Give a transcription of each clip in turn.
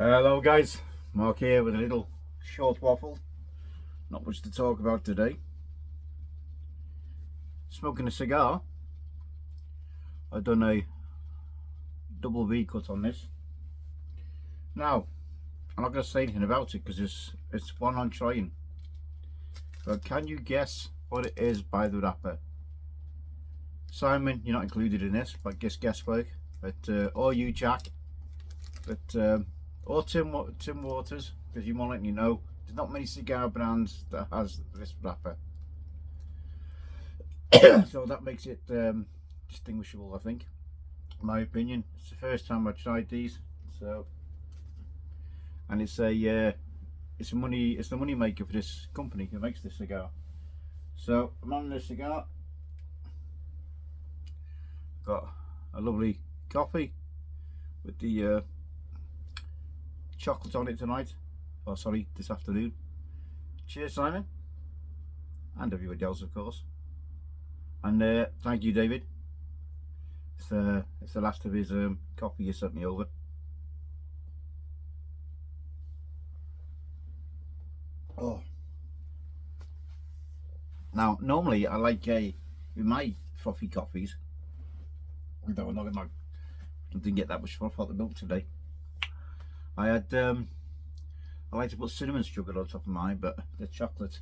Hello guys, Mark here with a little short waffle. Not much to talk about today. Smoking a cigar. I've done a double V cut on this. Now, I'm not going to say anything about it because it's one I'm trying. But can you guess what it is by the wrapper? Simon, you're not included in this, but guesswork. But or you, Jack. But or Tim Waters, because you won't let you know. There's not many cigar brands that has this wrapper. So that makes it distinguishable, I think, in my opinion. It's the first time I've tried these, so, and it's the money maker for this company who makes this cigar. So I'm on this cigar. Got a lovely coffee with the chocolate on it tonight. Oh, sorry, this afternoon. Cheers, Simon, and everybody else, of course. And thank you, David. It's the last of his coffee you sent me over. Oh. Now, normally I like with my frothy coffees. Although I didn't get that much froth out the milk today. I like to put cinnamon sugar on top of mine, but the chocolate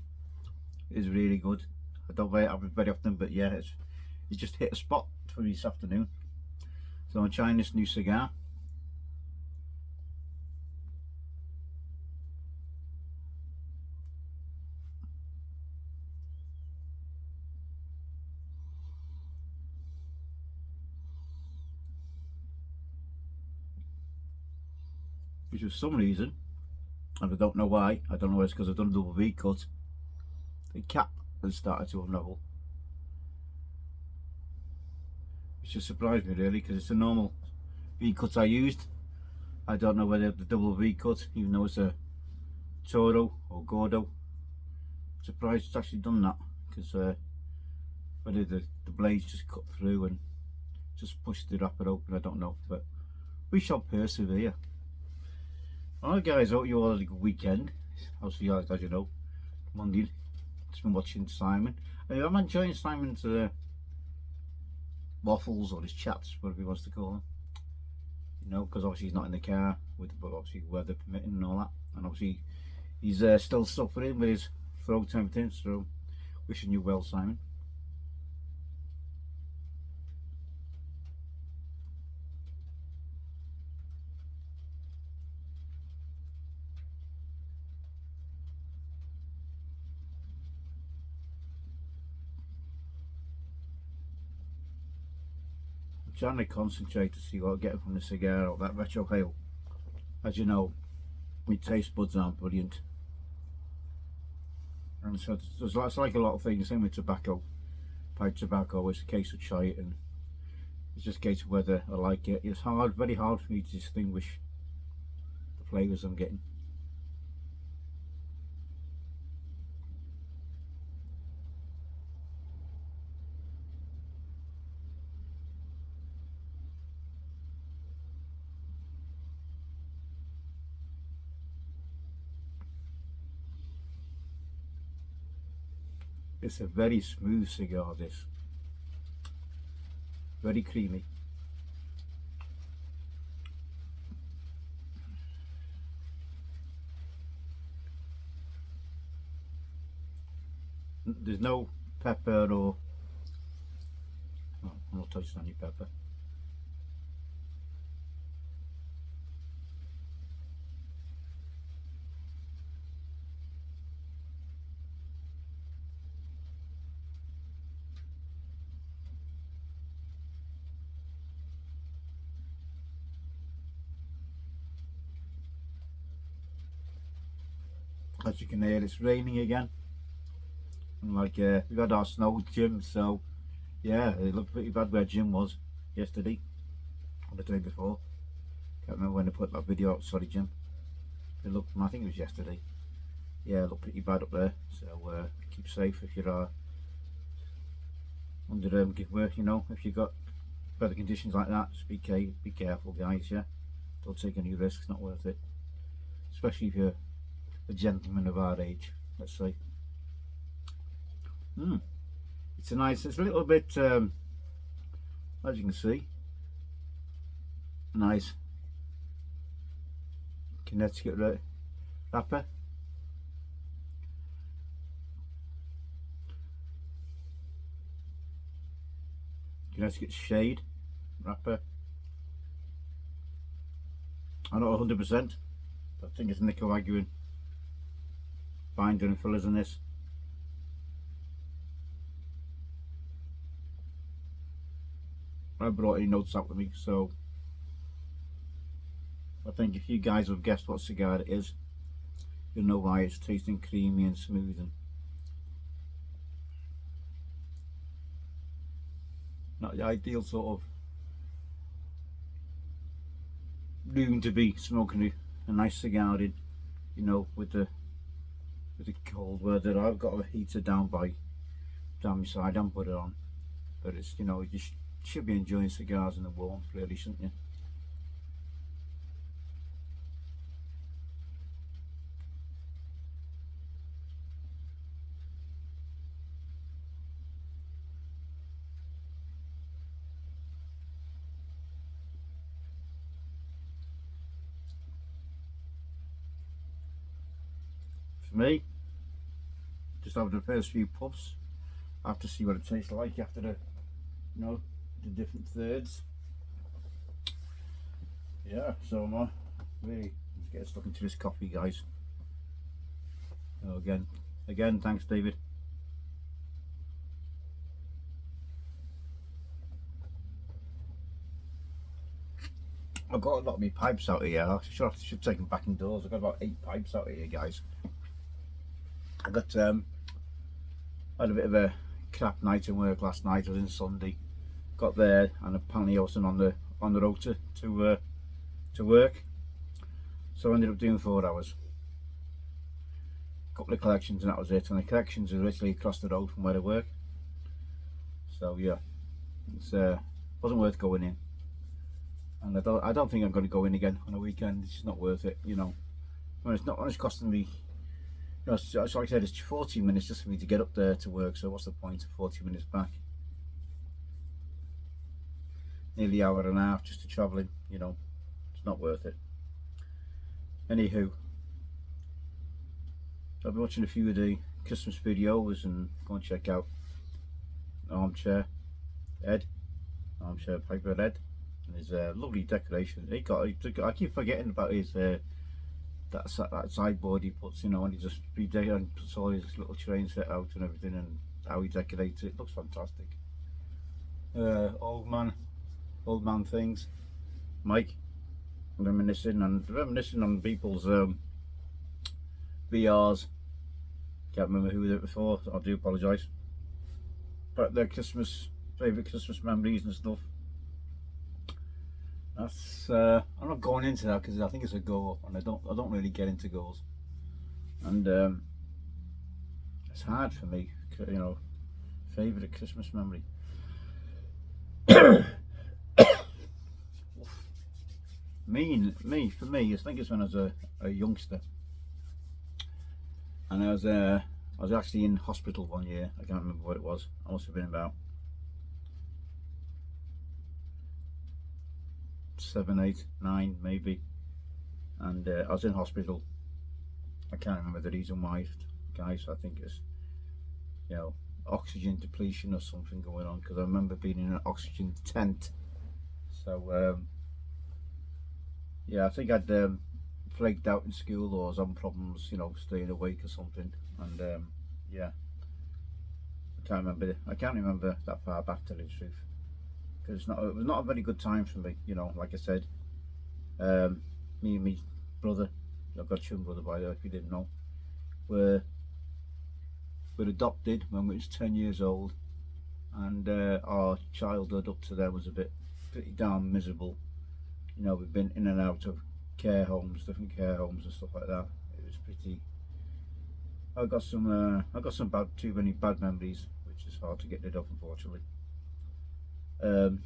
is really good. I don't have it very often, but yeah, it just hit a spot for me this afternoon. So I'm trying this new cigar. Which for some reason, and I don't know why, I don't know whether it's because I've done a double V cut, the cap has started to unravel. Which just surprised me really, because it's a normal V cut I used. I don't know whether the double V cut, even though it's a Toro or Gordo, I'm surprised it's actually done that, because whether the blades just cut through and just pushed the wrapper open, I don't know, but we shall persevere. Alright guys, hope you all had a good weekend. I'll see you guys, as you know, Monday. Just been watching Simon. I'm enjoying Simon's waffles, or his chats, whatever he wants to call them. You know, because obviously he's not in the car, but obviously weather permitting and all that. And obviously he's still suffering with his throat and everything, so wishing you well, Simon. I'm trying to concentrate to see what I get from the cigar or that retro hail. As you know, my taste buds aren't brilliant. And so it's like a lot of things, same with tobacco. Pipe tobacco, it's a case of try it, and it's just a case of whether I like it. It's hard, very hard for me to distinguish the flavours I'm getting. It's a very smooth cigar, this. Very creamy. There's no pepper or... Oh, I'm not touching any pepper. As you can hear, it's raining again. And like we've had our snow, Jim, so yeah, it looked pretty bad where Jim was yesterday or the day before. Can't remember when I put that video out, sorry Jim. It looked, I think it was yesterday. Yeah, it looked pretty bad up there, so keep safe if you're under work, you know, if you've got weather conditions like that. Just be careful guys, yeah. Don't take any risks, not worth it. especially if you're a gentleman of our age, let's say. It's a nice, it's a little bit, as you can see, nice Connecticut wrapper. Connecticut shade wrapper. I'm not 100%, but I think it's Nicaraguan binder and fillers in this. I brought any notes out with me, so I think if you guys have guessed what cigar it is, you'll know why it's tasting creamy and smooth and not the ideal sort of room to be smoking a nice cigar in, you know, with the cold weather. I've got a heater down my side and put it on, but it's, you know, you should be enjoying cigars in the warmth, really, shouldn't you? For me, just having the first few puffs, I have to see what it tastes like after the, you know, the different thirds. Yeah, so I'm really, let's get stuck into this coffee, guys. Oh, again, thanks, David. I've got a lot of my pipes out here. I should take them back indoors. I've got about 8 pipes out here, guys. I got I had a bit of a crap night in work last night. I was in Sunday. Got there and apparently I wasn't on the road to work, so I ended up doing 4 hours. A couple of collections and that was it. And the collections are literally across the road from where I work. So yeah, it's wasn't worth going in. And I don't think I'm going to go in again on a weekend. It's just not worth it, you know. When it's costing me, you know, so like I said, it's 40 minutes just for me to get up there to work. So what's the point of 40 minutes back? Nearly an hour and a half just to travelling, you know. It's not worth it. Anywho, I've been watching a few of the Christmas videos and go and check out Armchair Piper Ed. His lovely decoration. I keep forgetting about his that sideboard he puts, you know, and he just puts all his little train set out and everything, and how he decorates it. It looks fantastic. Old man things. Mike, reminiscing on people's VRs. Can't remember who they were before. So I do apologise. But their favourite Christmas memories and stuff. That's I'm not going into that because I think it's a goal, and I don't really get into goals, and it's hard for me, you know. Favourite Christmas memory. For me, I think it's when I was a youngster, and I was actually in hospital one year. I can't remember what it was. I must have been about 7, 8, 9 maybe, and I was in hospital. I can't remember the reason why, guys. I think it's, you know, oxygen depletion or something going on, because I remember being in an oxygen tent. So yeah, I think I'd flaked out in school or was on problems, you know, staying awake or something, and yeah, I can't remember that far back, to tell you the truth. Because it was not a very good time for me, you know. Like I said, me and my brother, I've got a twin brother by the way, if you didn't know, were adopted when we was 10 years old, and our childhood up to then was pretty damn miserable. You know, we've been in and out of different care homes and stuff like that. It was pretty. I got some too many bad memories, which is hard to get rid of, unfortunately. There's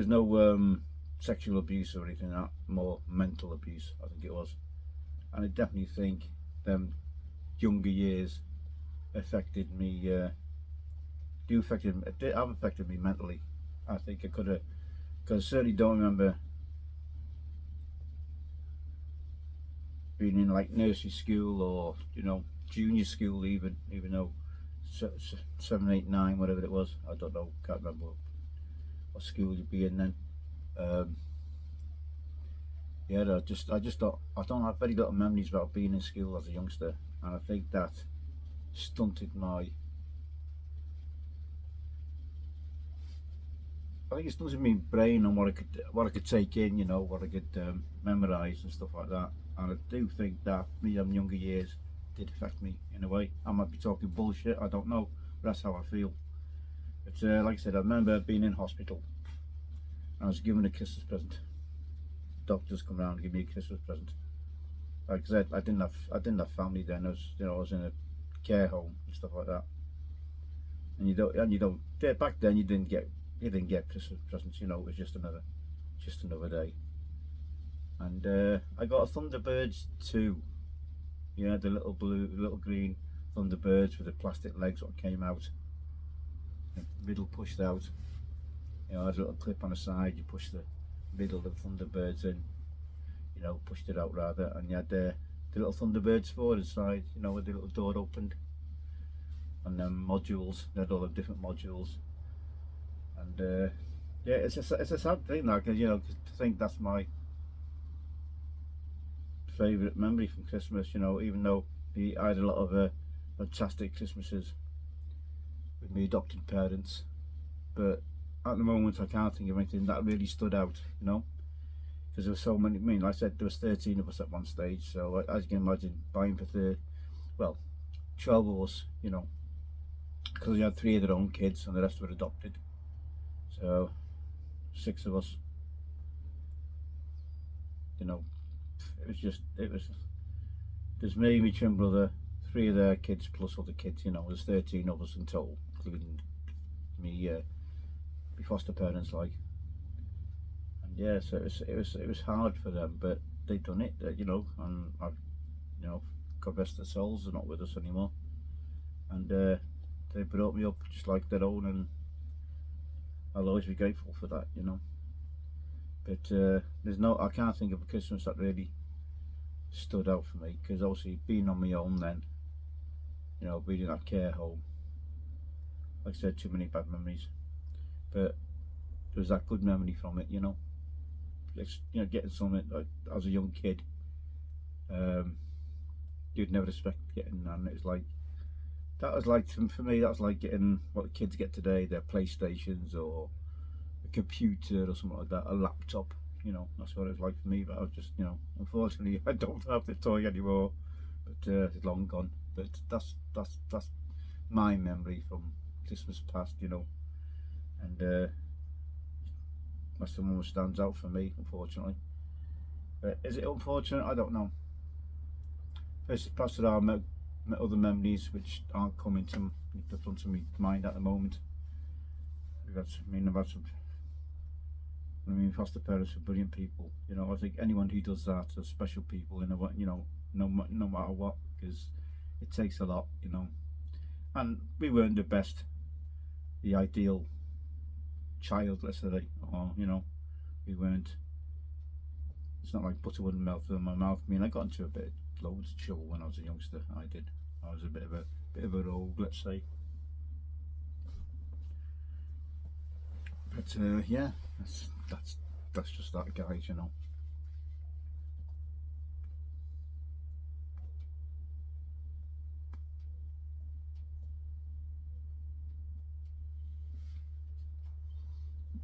no sexual abuse or anything like that, more mental abuse, I think it was. And I definitely think them younger years affected me, have affected me mentally. I think I could have, because I certainly don't remember being in like nursery school or, you know, junior school even though 7, 8, 9, whatever it was, I don't know, can't remember what school you'd be in then. Yeah, I don't have very little memories about being in school as a youngster, and I think that stunted my, I think it stunted my brain on what I could take in, you know, what I could memorise and stuff like that. And I do think that me in younger years did affect me in a way. I might be talking bullshit, I don't know, but that's how I feel. But like I said, I remember being in hospital and I was given a Christmas present. Doctors come around and give me a Christmas present. Like I said, I didn't have family then. I was in a care home and stuff like that. And you don't back then you didn't get Christmas presents. You know, it was just another day. And I got a Thunderbirds too. Yeah, the little green Thunderbirds with the plastic legs that came out, the middle pushed out. You know, I had a little clip on the side. You push the middle of the Thunderbirds in, you know, pushed it out rather, and you had the little Thunderbirds forward side, you know, with the little door opened, and then modules. They had all the different modules, and yeah, it's a sad thing, like, you know, to think that's my favourite memory from Christmas. You know, even though I had a lot of fantastic Christmases with my adopted parents, but at the moment I can't think of anything that really stood out, you know, because there were so many. I mean, like I said, there was 13 of us at one stage, so as you can imagine, buying for 12 of us, you know, because we had 3 of their own kids and the rest were adopted, so 6 of us, you know. There's me, my twin brother, 3 of their kids plus other kids, you know. There's 13 of us in total, including me, my foster parents, like. And yeah, so it was hard for them, but they'd done it, you know. And I've, you know, God rest their souls, they're not with us anymore. And they brought me up just like their own, and I'll always be grateful for that, you know. But I can't think of a Christmas that really stood out for me, because obviously being on my own then, you know, being in that care home, like I said, too many bad memories, but there was that good memory from it, you know. You know, getting something like, as a young kid, you'd never expect getting, and it was like, that was like, for me, that was like getting what the kids get today, their PlayStations or a computer or something like that, a laptop, you know. That's what it was like for me. But I was just, you know, unfortunately I don't have the toy anymore, but it's long gone. But that's my memory from Christmas past, you know. And that's the one that stands out for me, unfortunately. But is it unfortunate? I don't know. Perhaps there are other memories which aren't coming to the front of my mind at the moment. I've had some, I mean, foster parents are brilliant people, you know. I think anyone who does that are special people, in a way, you know, no matter what, because it takes a lot, you know. And we weren't the ideal child, let's say, or, you know, we weren't. It's not like butter wouldn't melt in my mouth. I mean, I got into a bit of loads of trouble when I was a youngster. I did. I was a bit of a rogue, let's say. But yeah, that's just that, guys, you know.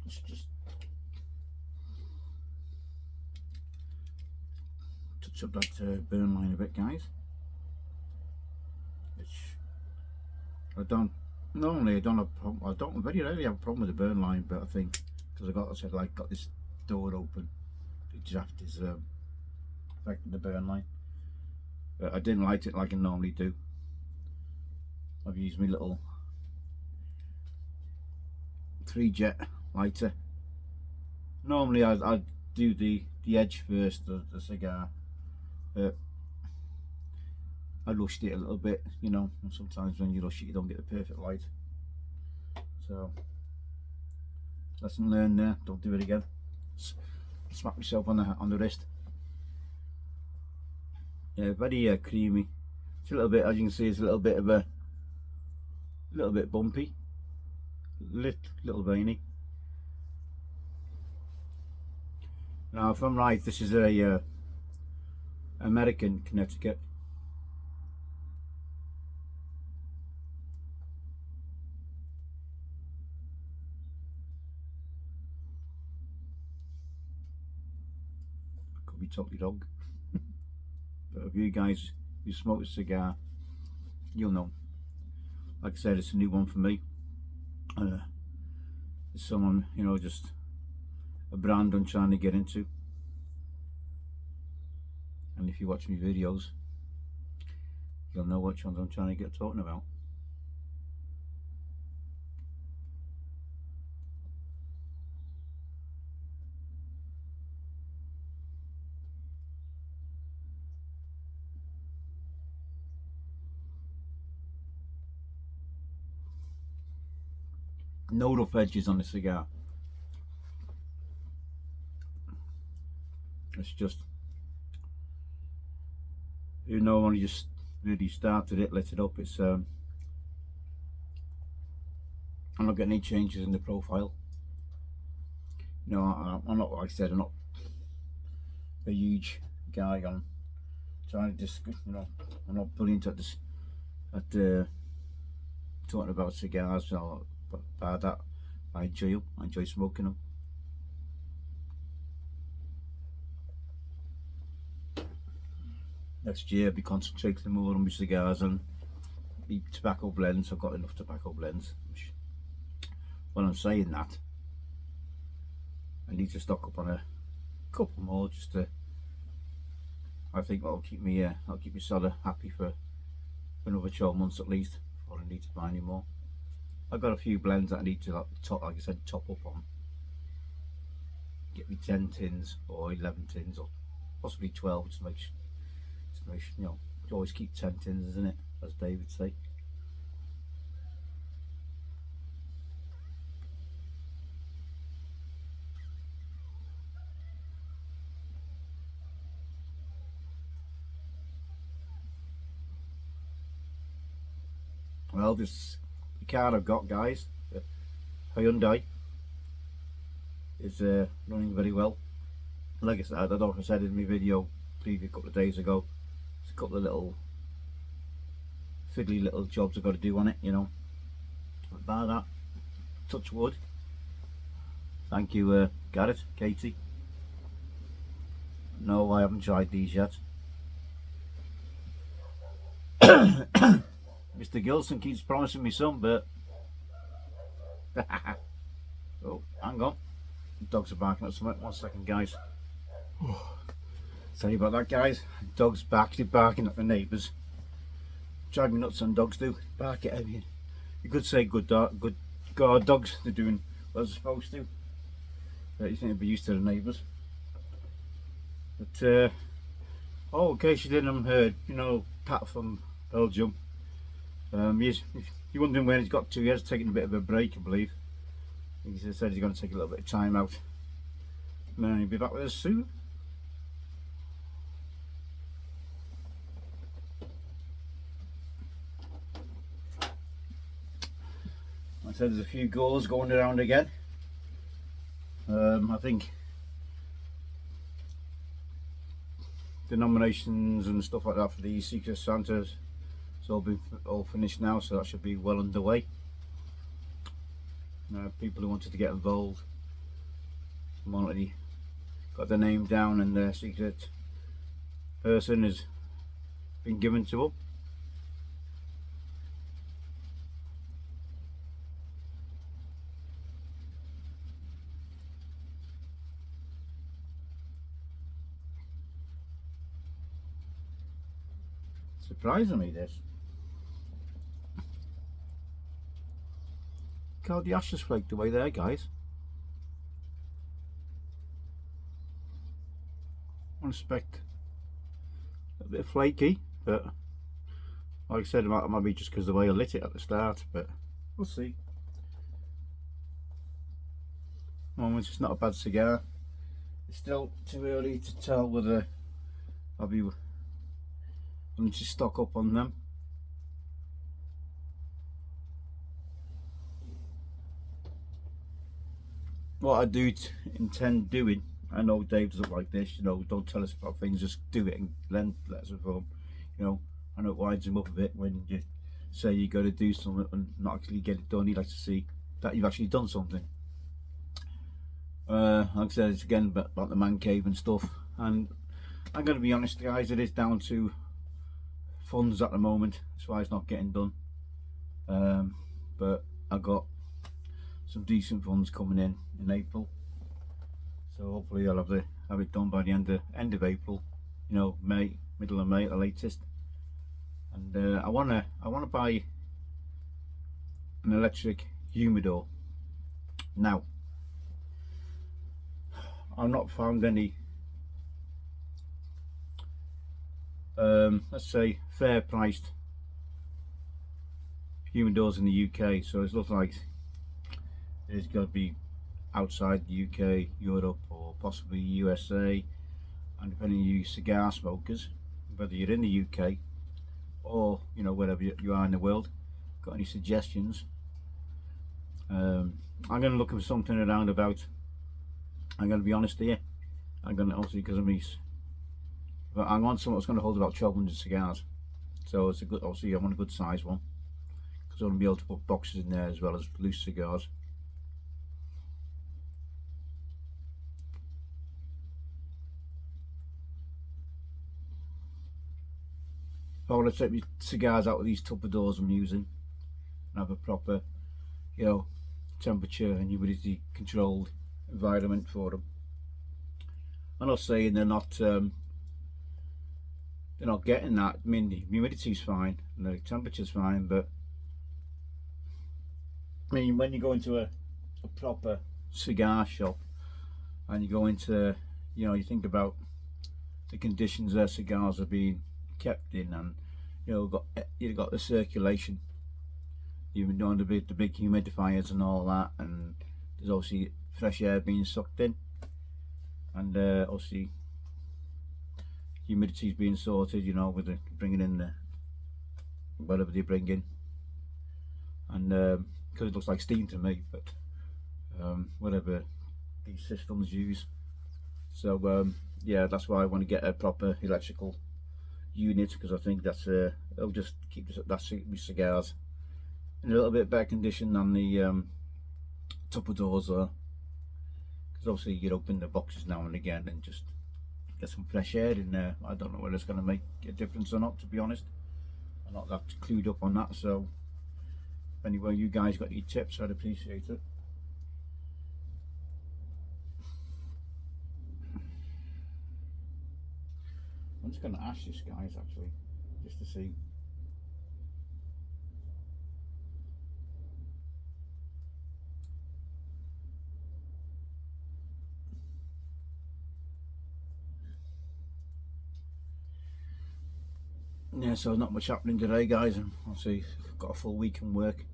Let's just touch up that burn line a bit, guys. Which I don't very rarely have a problem with the burn line, but I think because I got this door open, the draft is affecting the burn line. But I didn't light it like I normally do. I've used my little 3-jet lighter, Normally I do the edge first of the cigar, but I rushed it a little bit, you know, and sometimes when you rush it you don't get the perfect light. So, lesson learned there, don't do it again. Smack myself on the wrist. Yeah, very creamy. It's a little bit, as you can see, it's a little bit bumpy, little veiny. Now, if I'm right, this is a American Connecticut. Could be totally wrong. But if you guys who smoke a cigar, you'll know. Like I said, it's a new one for me. It's someone, you know, just a brand I'm trying to get into. And if you watch my videos, you'll know which ones I'm trying to get talking about. No rough edges on the cigar. It's just, you know, when you just really started it, lit it up, it's I'm not getting any changes in the profile. You know, I'm not, like I said, I'm not a huge guy on trying to just, you know, I'm not brilliant at this, talking about cigars, so by that I enjoy them. I enjoy smoking them. Next year I'll be concentrating more on my cigars and the tobacco blends. I've got enough tobacco blends. When I'm saying that, I need to stock up on a couple more, just to, I think that'll keep me solid happy for another 12 months at least before I need to buy any more. I've got a few blends that I need to, like I said, top up on. Get me 10 tins or 11 tins or possibly 12 to make you know, you always keep 10 tins, isn't it, as David would say. Well, this the car I've got, guys, the Hyundai, is running very well. Like I said, I don't know if I said in my video previous couple of days ago, there's a couple of little fiddly little jobs I've got to do on it, you know. But by that, touch wood. Thank you, Garrett, Katie. No, I haven't tried these yet. Mr. Gilson keeps promising me some, but oh, hang on, the dogs are barking at something. 1 second, guys. Sorry about that, guys. Dogs they're barking at the neighbours. Drive me nuts, on dogs do. Bark at everything. You could say good guard dogs. They're doing what they're supposed to. But you think they'd be used to the neighbours. But oh, in case you didn't heard, you know, Pat from Belgium. You're wondering where he's got to. He has taken a bit of a break, I believe. He said he's going to take a little bit of time out. And then he'll be back with us soon. I said there's a few goals going around again. I think the nominations and stuff like that for the Secret Santas, it's all finished now, so that should be well underway. People who wanted to get involved have already got their name down, and their secret person has been given to them. Surprising me, this. Look how the ashes flaked away there, guys. I expect a bit flaky, but like I said, it might be just because the way I lit it at the start, but we'll see. Moment, it's not a bad cigar. It's still too early to tell whether I'll be wanting to stock up on them. What I do intend doing, I know Dave doesn't like this, you know, don't tell us about things, just do it and then let us inform. You know, I know it winds him up a bit when you say you got to do something and not actually get it done. He likes to see that you've actually done something. Like I said, it's again about the man cave and stuff, and I'm going to be honest guys, it is down to funds at the moment. That's why it's not getting done, but I got some decent funds coming in April, so hopefully I'll have it done by the end of April, you know, May, middle of May at the latest. And I want to buy an electric humidor. Now I've not found any let's say fair priced humidors in the UK, so it looks like it's got to be outside the UK, Europe, or possibly USA, and depending on you cigar smokers, whether you're in the UK or you know wherever you are in the world, got any suggestions? I'm going to look for something around about, I'm going to be honest here, I'm going to, obviously because of me, but I want something that's going to hold about 1200 cigars, so it's a good, obviously I want a good size one, because I want to be able to put boxes in there as well as loose cigars. I want to take my cigars out of these Tupperdoors I'm using and have a proper, you know, temperature and humidity controlled environment for them. I'm not saying they're not getting that. I mean, the humidity's fine and the temperature's fine, but I mean, when you go into a proper cigar shop and you go into, you know, you think about the conditions their cigars are being kept in, and you know, you've got the circulation, you've been doing the big humidifiers and all that, and there's obviously fresh air being sucked in, and obviously humidity's being sorted, you know, with bringing in the whatever they bring in, and because it looks like steam to me, but whatever these systems use. So yeah, that's why I want to get a proper electrical unit, because I think that's it'll just keep that cigars in a little bit better condition than the Tupperdoors are, because obviously you open the boxes now and again and just get some fresh air in there. I don't know whether it's going to make a difference or not, to be honest. I'm not that clued up on that, so anyway, you guys got any tips, I'd appreciate it. I'm just going to ash this, guys, actually, just to see. Yeah, so not much happening today, guys, and I'll see, I've got a full week in work.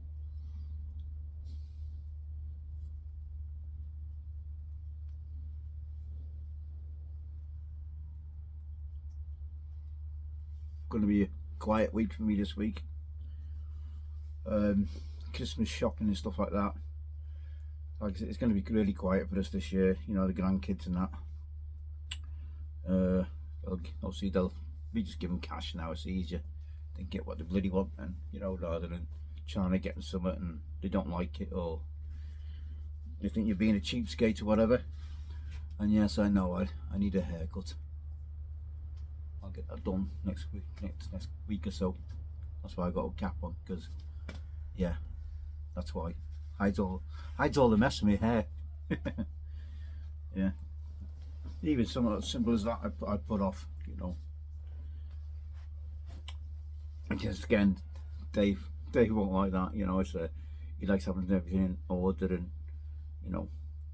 Going to be a quiet week for me this week. Christmas shopping and stuff like that. Like I said, it's going to be really quiet for us this year, you know, the grandkids and that. Obviously we just give them cash now, it's easier. They get what they bloody want, and you know, rather than trying to get them something and they don't like it, or they think you're being a cheapskate or whatever. And yes, I know, I need a haircut. I'll get that done next week or so. That's why I got a cap on, because yeah, that's why. Hides all the mess in my hair. Yeah, even something as simple as that I put off, you know. Because again, Dave won't like that, you know. It's he likes having everything in order, and you know,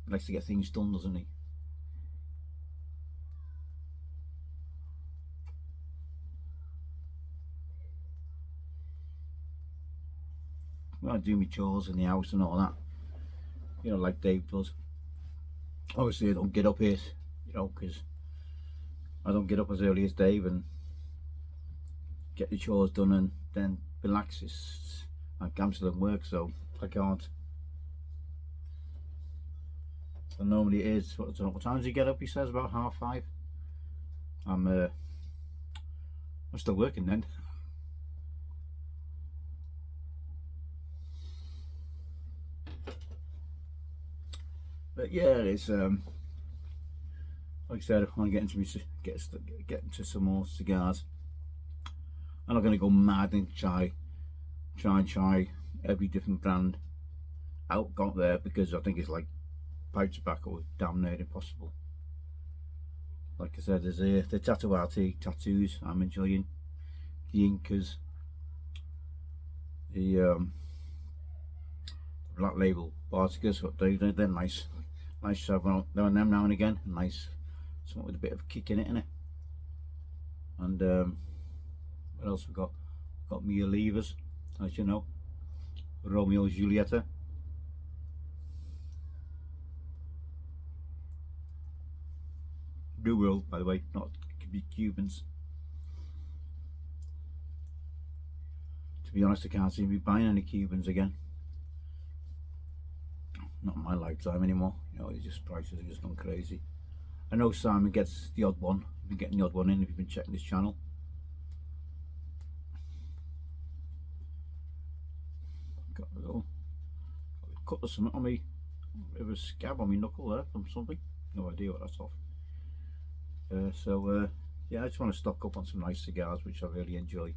he likes to get things done, doesn't he? when I do my chores in the house and all that, you know, like Dave does. Obviously I don't get up here, you know, because I don't get up as early as Dave and get the chores done and then relax. I'm still at work, so I can't. So normally it is, what time does he get up? He says about 5:30. I'm still working then. But yeah, it's like I said, I want to get into some more cigars. I'm not going to go mad and try every different brand out there, because I think it's like pipe tobacco, damn near impossible. Like I said, there's the Tattoo RT tattoos I'm enjoying, the Incas, the Black Label bar cigars, what they're nice to have them now and again, nice, something with a bit of kick in it, innit? And what else we got? Got Mia Levers, as you know, Romeo Julieta. New World, by the way, not Cubans. To be honest, I can't see me buying any Cubans again. Not in my lifetime anymore. You know, it's just prices are just gone crazy. I know Simon gets the odd one. You've been getting the odd one in if you've been checking this channel. Got a little cut of something on me. It was a scab on my knuckle there from something. No idea what that's off. Yeah, I just want to stock up on some nice cigars, which I really enjoy.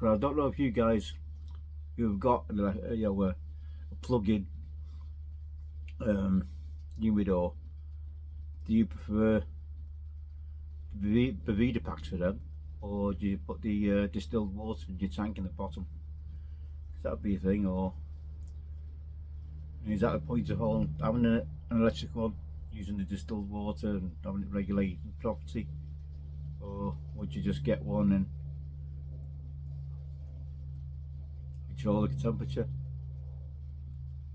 But I don't know if you guys who've got a plug-in humidor, do you prefer the Bevita packs for them, or do you put the distilled water in your tank in the bottom? That would be a thing, or is that the point of having an electric one, using the distilled water and having it regulate the property, or would you just get one and control the temperature?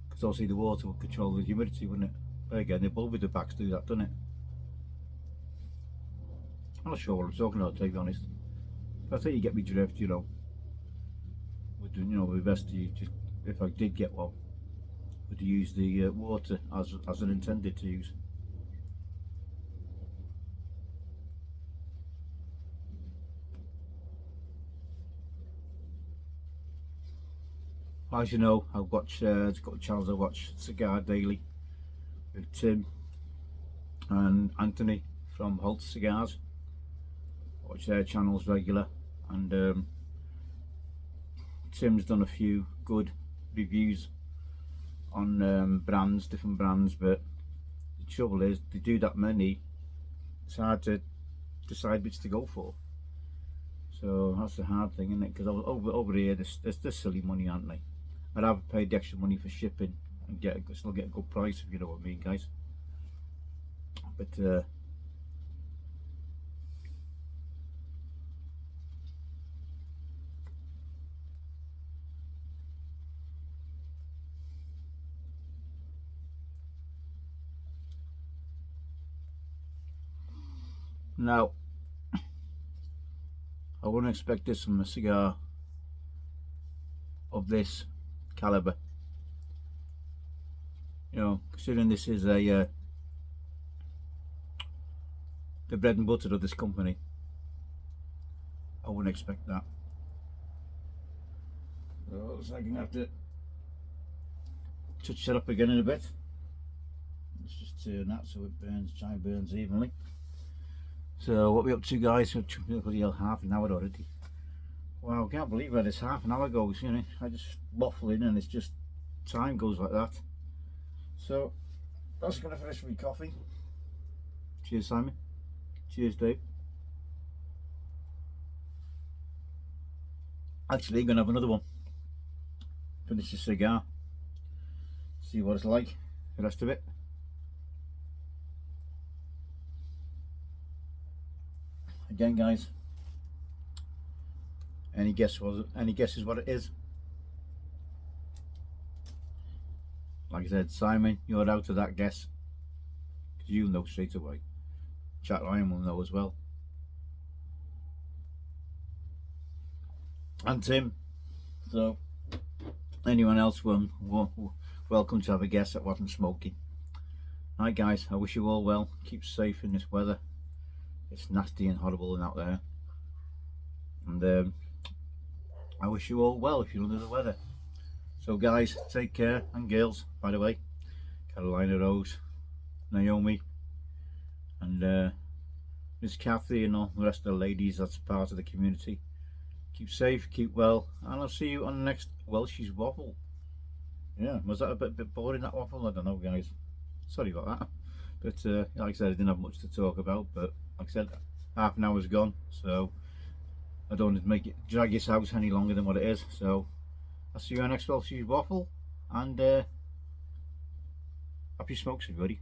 Because obviously the water will control the humidity, wouldn't it? But again, the Bevita packs do that, doesn't it? I'm not sure what I'm talking about, to be honest. But I think you get me drift, you know. You know, the best to just, if I did get one, would use the water as an intended to use. As you know, I watch it's got channels I watch Cigar Daily with Tim and Anthony from Holt Cigars. I watch their channels regular, and Tim's done a few good reviews on different brands, but the trouble is they do that many, it's hard to decide which to go for. So that's the hard thing, isn't it? Because over here there's silly money, aren't they? I'd have paid the extra money for shipping and still get a good price, if you know what I mean, guys. But now, I wouldn't expect this from a cigar of this caliber. You know, considering this is the bread and butter of this company, I wouldn't expect that. So it looks like I'm going to have to touch it up again in a bit. Let's just turn that so it burns evenly. So what are we up to, guys? Bloody hell, half an hour already. Wow, I can't believe where this half an hour goes, you know. I just waffle in and it's just, time goes like that. So that's going to finish my coffee. Cheers, Simon. Cheers, Dave. Actually, I'm going to have another one. Finish the cigar. See what it's like, the rest of it. again, guys. Any guesses what it is? Like I said, Simon, you're out of that guess, because you'll know straight away. Chat Ryan will know as well. And Tim. So, anyone else welcome to have a guess at what I'm smoking. Right guys, I wish you all well. Keep safe in this weather. It's nasty and horrible and out there. And I wish you all well if you're under the weather. So guys, take care. And girls, by the way, Carolina Rose, Naomi, and Miss Kathy and all the rest of the ladies that's part of the community. Keep safe, keep well, and I'll see you on the next Welshy's Waffle. Yeah, was that a bit boring, that waffle? I don't know, guys. Sorry about that. But like I said, I didn't have much to talk about, but like I said, half an hour's gone, so I don't want to make it drag this out any longer than what it is. So I'll see you on next Welshy's Waffle, and happy smokes, everybody.